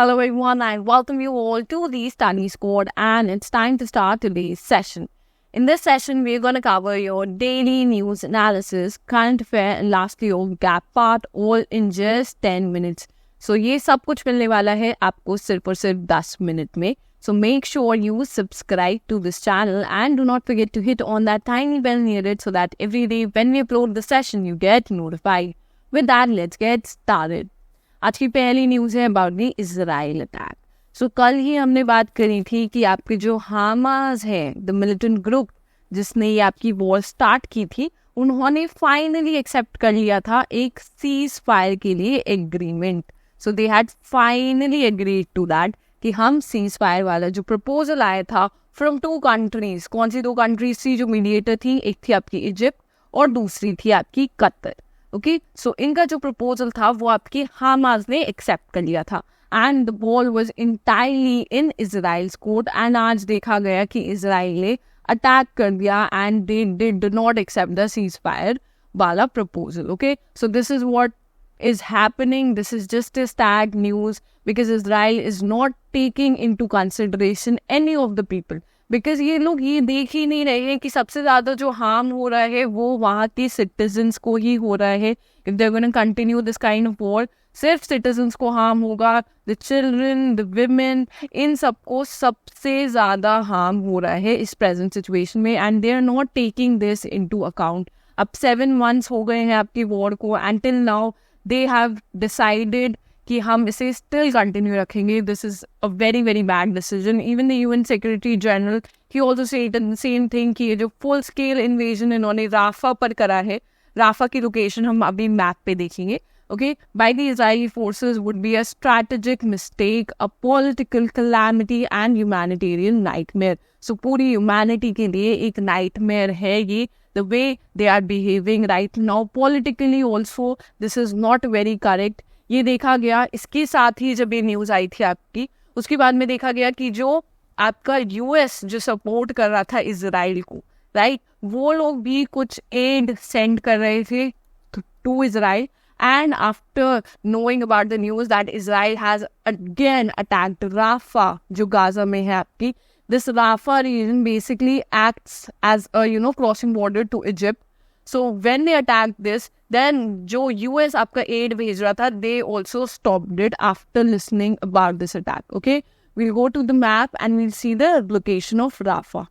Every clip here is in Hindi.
Hello everyone and welcome you all to the Study Squad, and it's time to start today's session. In this session, we're going to cover your daily news analysis, current affair and lastly your gap part all in just 10 minutes. So ये सब कुछ मिलने वाला है आपको सिर्फ और सिर्फ 10 मिनट में. So make sure you subscribe to this channel and do not forget to hit on that tiny bell near it so that every day when we upload the session you get notified. With that, let's get started. आज की पहली न्यूज़ है अबाउट द इजराइल अटैक. सो कल ही हमने बात करी थी कि आपके जो हमास है, द मिलिटेंट ग्रुप जिसने ये आपकी वॉर स्टार्ट की थी, उन्होंने फाइनली एक्सेप्ट कर लिया था एक सीज फायर के लिए agreement. So they had finally agreed to that कि हम सीज फायर वाला जो प्रपोजल आया था फ्रॉम 2 कंट्रीज. कौन सी 2 कंट्रीज थी जो मीडिएटर थी? एक थी आपकी इजिप्ट और दूसरी थी आपकी कतर. ओके, सो इनका जो प्रपोजल था वो आपकी हमास ने एक्सेप्ट कर लिया था and the ball was entirely in Israel's court. And आज देखा गया कि इजराइल ने अटैक कर दिया and they did not accept the ceasefire वाला proposal. Okay, so this is what is happening. This is just a sad news because Israel is not taking into consideration any of the people. Because ये लोग ये देख ही नहीं रहे हैं कि सबसे ज़्यादा जो हार्म हो रहा है वो वहाँ के सिटीजन्स को ही हो रहा है. If they're going to continue this kind of war, सिर्फ सिटीजन्स को हार्म होगा. The children, the women, इन सबको सबसे ज़्यादा हार्म हो रहा है इस प्रेजेंट सिचुएशन में and they are not taking this into account. अब 7 months हो गए हैं आपकी वॉर को and till now they have decided कि हम इसे still continue रखेंगे. This is a very very bad decision. Even the UN Secretary General, he also said the same thing कि ये जो full scale invasion इन्होंने राफा पर करा है, राफा की लोकेशन हम अभी मैप पे देखेंगे. Okay, by the Israeli forces would be a strategic mistake, a political calamity and humanitarian nightmare. So पूरी humanity के लिए एक nightmare है ये. The way they are behaving right now politically also, this is not very correct. ये देखा गया. इसके साथ ही जब ये न्यूज़ आई थी आपकी, उसके बाद में देखा गया कि जो आपका यूएस जो सपोर्ट कर रहा था इजराइल को, राइट, वो लोग भी कुछ एड सेंड कर रहे थे to Israel. And after knowing about the news that Israel has again attacked Rafah, जो गाजा में है आपकी, this Rafah region basically acts as a crossing border to Egypt. So when they attacked this, then जो US आपका aid भेज रहा था, they also stopped it after listening about this attack. Okay, we'll go to the map and we'll see the location of Rafah.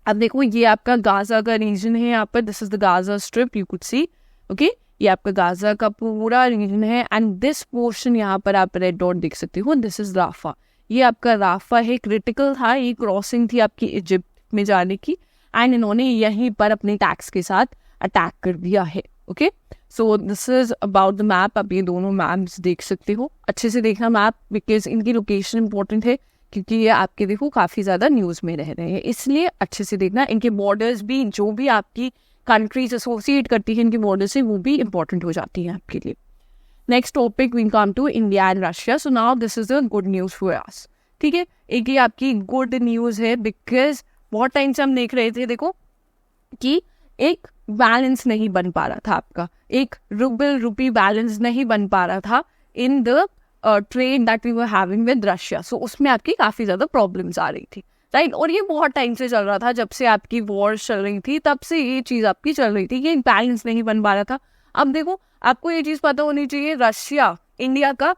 अब देखो ये आपका गाजा का रीजन है यहाँ पर. This is the Gaza Strip, you could see. Okay, ये आपका गाजा का पूरा रीजन है एंड दिस पोर्शन यहाँ पर आप रेड डॉट देख सकते हो. This is Rafah. ये आपका राफा है. क्रिटिकल था, ये क्रॉसिंग थी आपकी इजिप्ट में जाने की एंड इन्होंने यहीं पर अपने टैक्स के साथ अटैक कर दिया है. Okay, so this is about the map. आप ये दोनों मैप्स देख सकते हो. अच्छे से देखना मैप बिकॉज इनकी लोकेशन इंपॉर्टेंट है क्योंकि ये आपके देखो काफ़ी ज़्यादा न्यूज़ में रह रहे हैं, इसलिए अच्छे से देखना. इनके बॉर्डर्स भी जो भी आपकी कंट्रीज एसोसिएट करती है इनके बॉर्डर से, वो भी इंपॉर्टेंट हो जाती है आपके लिए. Next topic we come to India and Russia. So now this is a good news for us. ठीक है, एक ये आपकी गुड न्यूज़ है बिकॉज बहुत टाइम से हम देख रहे थे देखो कि एक बैलेंस नहीं बन पा रहा था आपका, एक रूबल रूपी बैलेंस नहीं बन पा रहा था in the trade that we were having with Russia. So उसमें आपकी काफ़ी ज़्यादा प्रॉब्लम्स आ रही थी, राइट. और ये बहुत टाइम से चल रहा था, जब से आपकी वॉर चल रही थी तब से ये चीज़ आपकी चल रही थी कि बैलेंस नहीं बन पा रहा था. अब देखो आपको ये चीज़ पता होनी चाहिए, रशिया इंडिया का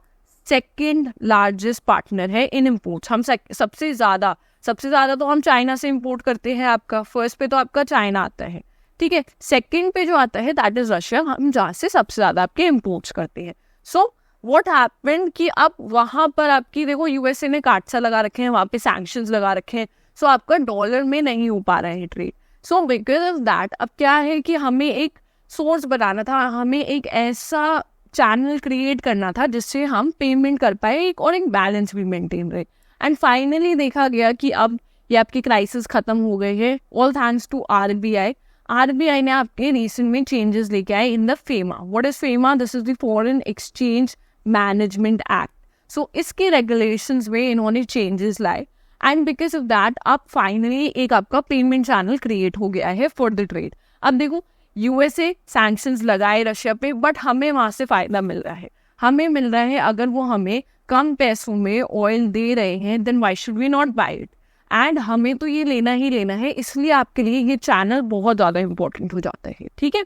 सेकेंड लार्जेस्ट पार्टनर है इन इम्पोर्ट्स. हम सबसे ज़्यादा तो हम चाइना से इम्पोर्ट करते हैं. आपका फर्स्ट पे तो आपका चाइना आता है, ठीक है. सेकेंड पे जो आता है दैट इज रशिया, हम जहाँ से सबसे ज़्यादा आपके इम्पोर्ट्स करते हैं. सो व्हाट हैपेंड कि अब वहाँ पर आपकी देखो यूएसए ने काटसा लगा रखे हैं, वहाँ पे सैंक्शंस लगा रखे हैं. सो आपका डॉलर में नहीं हो पा रहा है trade. So because of that अब क्या है कि हमें एक सोर्स बनाना था, हमें एक ऐसा चैनल क्रिएट करना था जिससे हम पेमेंट कर पाए और एक बैलेंस भी मेंटेन रहे. एंड फाइनली देखा गया कि अब ये आपकी क्राइसिस खत्म हो गई है all thanks to RBI. RBI ने आपके रिसेंट में चेंजेस लेके आए in the FEMA. What is FEMA? This is the foreign exchange management act. So इसके रेगुलेशंस में इन्होंने चेंजेस लाए एंड बिकॉज ऑफ दैट अब फाइनली एक आपका पेमेंट चैनल क्रिएट हो गया है फॉर द ट्रेड. अब देखो यूएसए सैंक्शंस लगाए रशिया पे, बट हमें वहाँ से फ़ायदा मिल रहा है. हमें मिल रहा है अगर वो हमें कम पैसों में ऑयल दे रहे हैं, then why should we not buy it. And हमें तो ये लेना ही लेना है, इसलिए आपके लिए ये चैनल बहुत ज़्यादा इंपॉर्टेंट हो जाता है, ठीक है।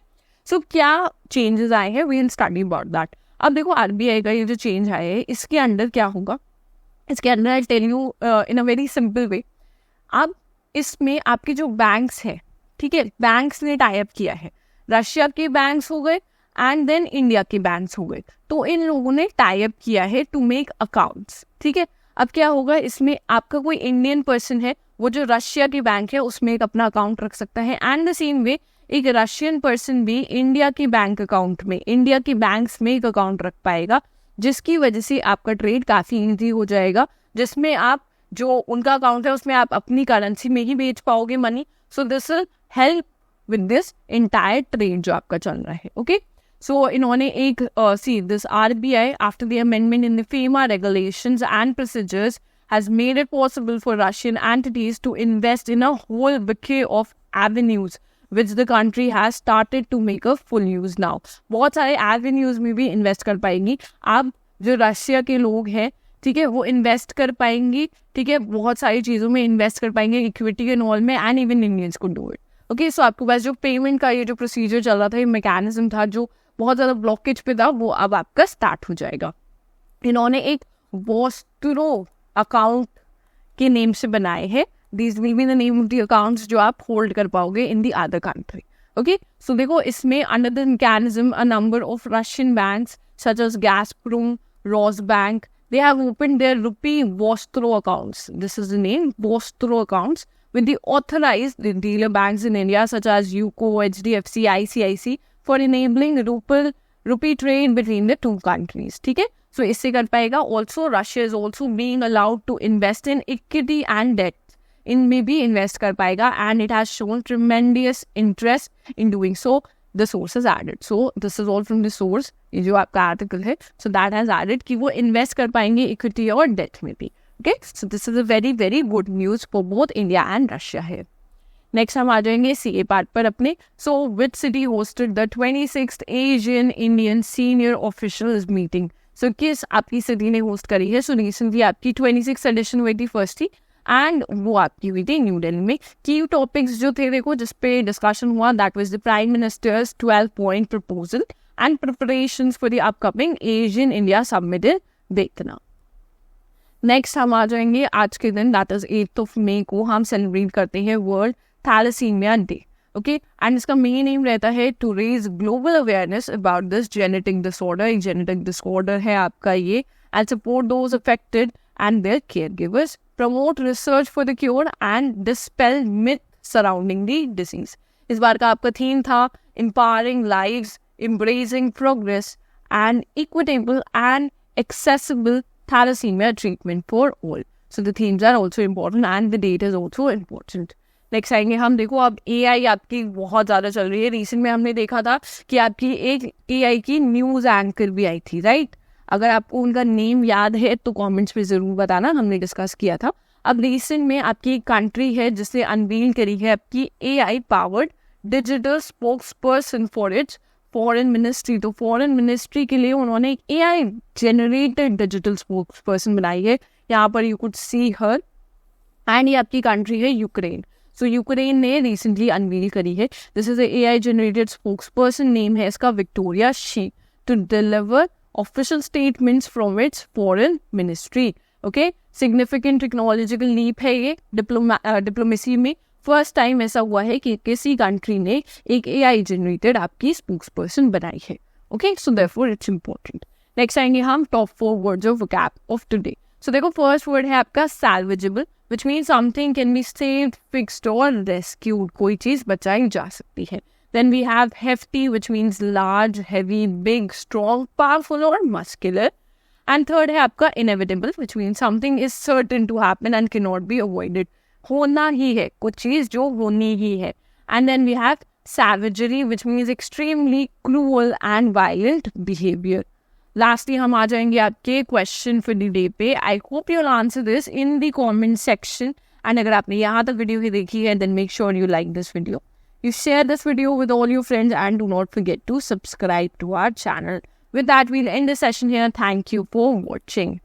सो क्या चेंजेस आए हैं, we will study about that. अब देखो RBI का ये जो चेंज आया है, इसके अंडर क्या होगा, इसके अंदर I tell you in a very simple way. अब इसमें आपके जो बैंक्स हैं, ठीक है, बैंक्स ने टाई अप किया है, रशिया के बैंक्स हो गए एंड देन इंडिया के बैंक्स हो गए, तो इन लोगों ने टाई अप किया है टू मेक अकाउंट्स, ठीक है। अब क्या होगा, इसमें आपका कोई इंडियन पर्सन है, वो जो रशिया की बैंक है उसमें एक अपना अकाउंट रख सकता है, एंड द सेम वे एक रशियन पर्सन भी इंडिया की बैंक अकाउंट में, इंडिया के बैंक्स में एक अकाउंट रख पाएगा, जिसकी वजह से आपका ट्रेड काफ़ी ईजी हो जाएगा, जिसमें आप जो उनका अकाउंट है उसमें आप अपनी करेंसी में ही बेच पाओगे money. So this will help with this entire trade जो आपका चल रहा है, ओके। सो इन्होंने एक see this RBI after the amendment in the FEMA regulations and procedures has made it possible for Russian entities to invest in a whole bouquet of avenues which the country has started to make a full use now। बहुत सारे avenues में भी इन्वेस्ट कर पाएंगी आप, जो रशिया के लोग हैं, ठीक है, वो इन्वेस्ट कर पाएंगी, ठीक है, बहुत सारी चीज़ों में इन्वेस्ट कर पाएंगे, इक्विटी एंड ऑल में, एंड इवन इंडियंस को डू इट, ओके। सो आपके पास जो पेमेंट का ये जो प्रोसीजर चल रहा था, ये मैकेनिज्म था जो बहुत ज़्यादा ब्लॉकेज पे था, वो अब आपका स्टार्ट हो जाएगा। इन्होंने एक वोस्ट्रो अकाउंट के नेम से बनाए हैं, this will be the name of the accounts जो आप होल्ड कर पाओगे in the other country, okay. So देखो इसमें under the mechanism a number of Russian banks such as Gazprom, Rosbank, they have opened their rupee Vostro accounts. This is the name, Vostro accounts, with the authorized dealer banks in India such as UCO, HDFC, ICIC for enabling rupee trade between the two countries, ठीक है। So इससे कर पाएगा। Also Russia is also being allowed to invest in equity and debt, इनमें भी इन्वेस्ट कर पाएगा, and it has shown tremendous interest in doing so. The source has added, so this is all from the source, ये जो आपका आर्टिकल है, so that has added कि वो इन्वेस्ट कर पाएंगे इक्विटी और डेट में भी, okay। So this is a very very good news for both India and Russia है। नेक्स्ट हम आ जाएंगे CA पार्ट पर अपने। So which city hosted the 26th Asian Indian Senior Officials Meeting? So किस आपकी सिटी ने होस्ट करी है? So रिसेंटली आपकी 26th एडिशन हुई थी फर्स्ट ही, एंड वो आपकी हुई थी न्यू दिल्ली में। की टॉपिक्स जो थे देखो जिस पे डिस्कशन हुआ, that was the prime ministers 12-point proposal and preparations for the upcoming Asian India summit in Vietnam. Next हम आ जाएंगे आज के दिन, दैट इज 8 मई को हम सेलिब्रेट करते हैं world thalassaemia day, okay. And इसका मेन एम रहता है to raise global awareness about this genetic disorder. एक जेनेटिक डिसऑर्डर है आपका ये, and support those affected and their caregivers, promote research for the cure and dispel myth surrounding the disease। इस बार का आपका थीम था empowering lives, embracing progress and equitable and accessible thalassemia treatment for all। So the themes are also important and the date is also important। Next आएंगे हम, देखो अब AI आपकी बहुत ज़्यादा चल रही है। रिसेंट में हमने देखा था कि आपकी एक AI की न्यूज़ एंकर भी आई थी, राइट। अगर आपको उनका नेम याद है तो कमेंट्स पे ज़रूर बताना, हमने डिस्कस किया था। अब रिसेंट में आपकी एक कंट्री है जिसने अनवील करी है आपकी AI powered digital spokesperson for its foreign ministry. तो फॉरेन मिनिस्ट्री के लिए उन्होंने एक AI generated digital spokesperson बनाई है। यहाँ पर you could see her, and ये आपकी कंट्री है यूक्रेन। सो यूक्रेन ने रिसेंटली अनवील करी है। This is AI generated spokesperson, name है इसका Victoria she, to deliver official statements from its foreign ministry, okay। significant technological leap है ये डिप्लोमेसी में। फर्स्ट टाइम ऐसा हुआ है कि किसी कंट्री ने एक AI जनरेटेड आपकी स्पोक्स पर्सन बनाई है, okay. So therefore it's important. Next आएंगे हम top 4 words of vocab of today. So देखो फर्स्ट वर्ड है आपका salvageable, which means something can be saved, fixed or rescued, कोई चीज़ बचाई जा सकती है। Then we have hefty, which means large, heavy, big, strong, powerful or muscular. And third है आपका inevitable, which means something is certain to happen and cannot be avoided. होना ही है, कुछ चीज़ जो होनी ही है। And then we have savagery, which means extremely cruel and violent behavior. Lastly हम आ जाएंगे आपके question for the day पे। I hope you'll answer this in the comment section. And अगर आपने यहाँ तक वीडियो ही देखी है, then make sure you like this video. You share this video with all your friends and do not forget to subscribe to our channel. With that, we'll end the session here. Thank you for watching.